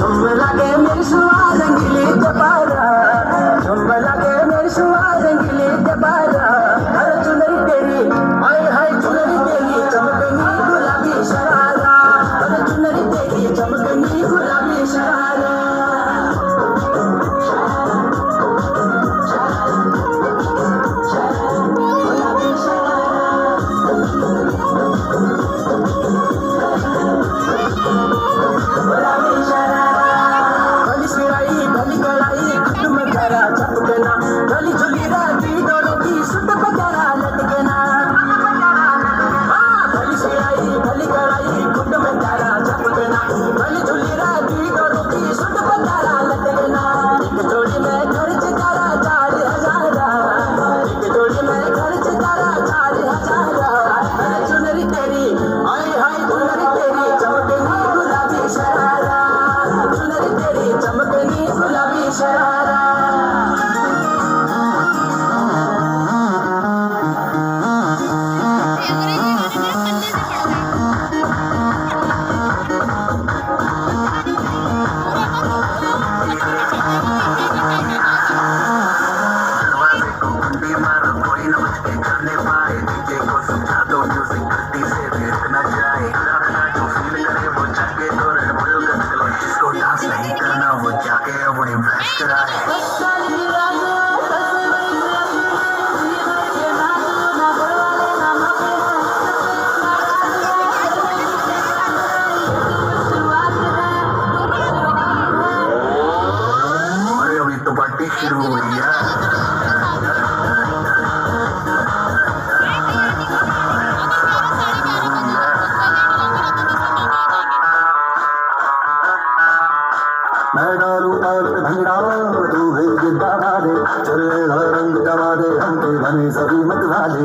लगे मेरी सुआ रंगीली दबारा, झुम लगे मेरी सुआ रंगीली दबारा। हर चुनरी तेरी हाय हाय चुनरी तेरी चमकनी गुलाबी शरारा, हर चुनरी तेरी चमकनी गुलाबी शरारा। गली झुली राती दोनों की सुट पचारा लटकना, गली से आई गली कराई गुट में तारा झपकना। गली झुली राती दोनों की सुट पचारा लटकना। एक जोड़ी में खर्च तारा 4,000, एक जोड़ी में खर्च तारा 4,000। चुनरी तेरी हाय हाय चुनरी तेरी चमकनी गुलाबी शरारा, चुनरी तेरी चमकनी गुलाबी शरारा। नहीं करना वो जाके वो इम्प्रेस कराए। अरे अभी तो पार्टी शुरू हुई है। मैं डालू ताल पे भंग डालो तू भेज दबा दे, चलेगा रंग दबा दे हमके बने सभी मत वाले।